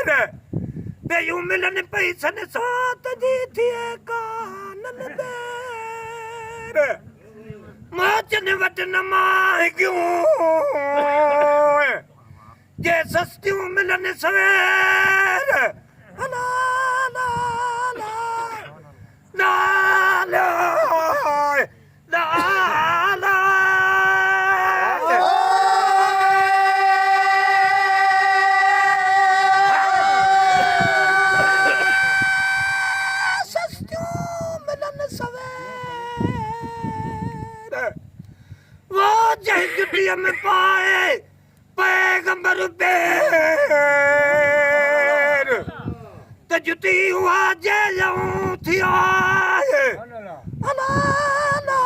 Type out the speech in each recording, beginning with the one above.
ते यूं मिलन पैसन साथ दी थी कानन देर माचन वटन मां क्यों जे सस्तियों मिलन सवेर ला ला ला ला ला ला ला जुटिया में पाए पैगंबर बेर ते जुटी हुआ जेलूं थी आए ला ला ला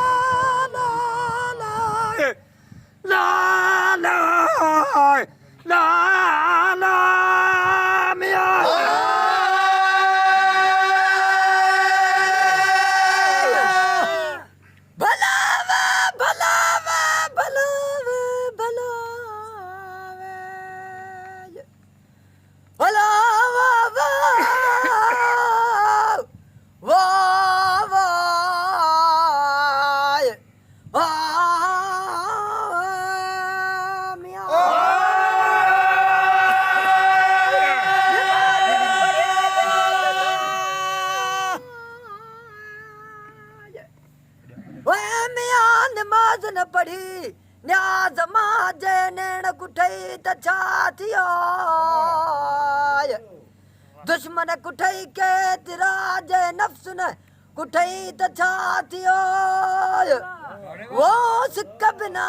ला ला ला ला ला मिया दुश्मन कुठई के तिराज नफ्स न कुठई तछातियो वो सिक बिना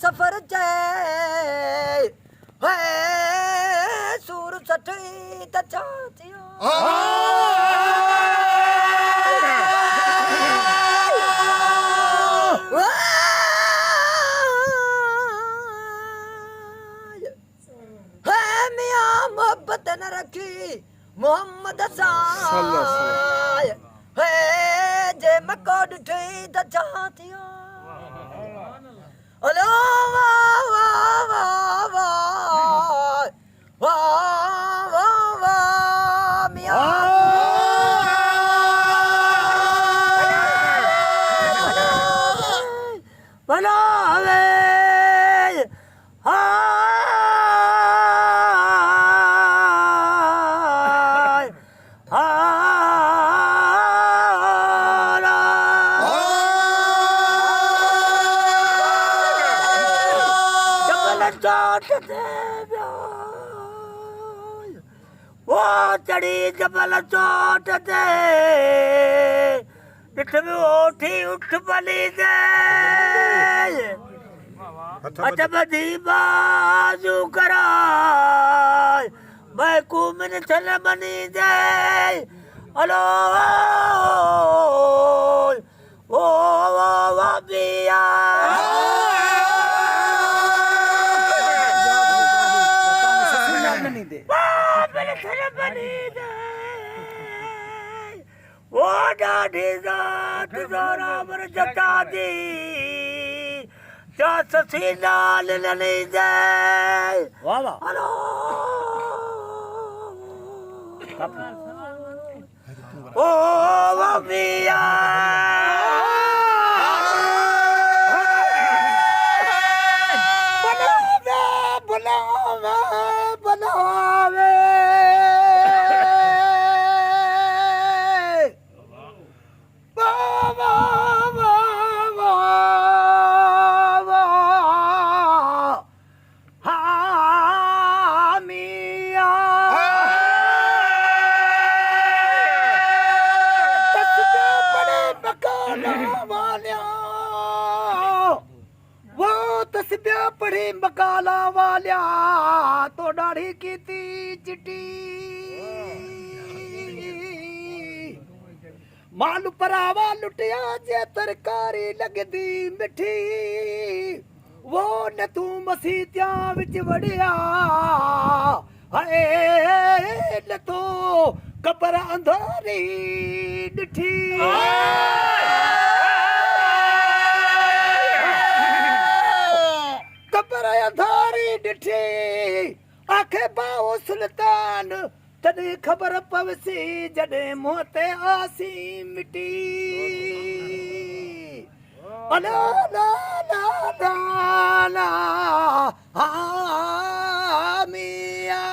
सफर चे सूर सठी तछातियो मोहब्बत न रखी मोहम्मद साय है जे मकोड ठी द चाहतियो अलो वाह वाह वाह वाह वाह वाह मिया बनावे वो चढ़ी जबल चोट दे उठी उठ बली दे अच्छा बधी बाजू करा मैं कुमिन थल बनी दे अलो ओ बिया वो डाढ़ी जात जोरावर जटा दी जा ससी लाल लली दे वाह वाह हेलो ओ बिया बनावे पढ़ी बकाला वालिया तो दाढ़ी की ती चिटी माल परावा लुटिया जे तरकारी लगदी मिठी वो न तू मसीतिया विच वड़िया हाय न तू कबर अंधारी डिठी कबर अंधारी डिठी आखे बाओ सुल्तान तॾहिं ख़बर पवसी जॾहिं मुंहं ते आसी मिटी अला ला ला ला ला हा मिया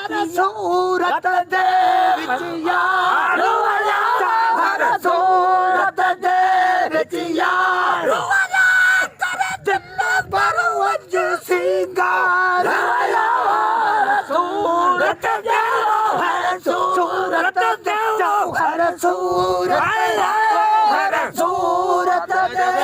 ਸੂਰਤ ਦੇ ਵਿੱਚ ਯਾਰੋ ਆਇਆ ਹਰ ਸੂਰਤ ਦੇ ਵਿੱਚ ਯਾਰੋ ਆਇਆ ਤੇਰੇ ਦਿਲ ਪਰ ਵਜ ਸਿੰਗਾਰ ਆਇਆ ਸੂਰਤ ਦੇ ਹਰ ਸੂਰਤ ਦੇ ਹਰ ਸੂਰਤ ਹਰ ਸੂਰਤ ਦੇ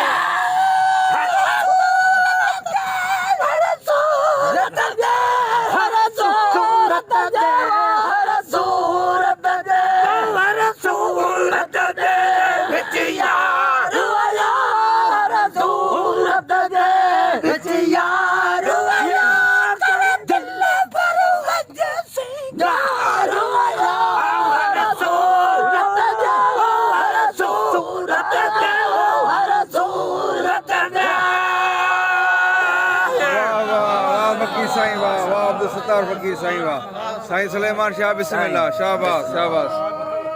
साईं वाह वाह अब्दुल सत्तार फकीर साईं वाह साईं सुलेमान शाह बिस्मिल्लाह शाबाश शाबाश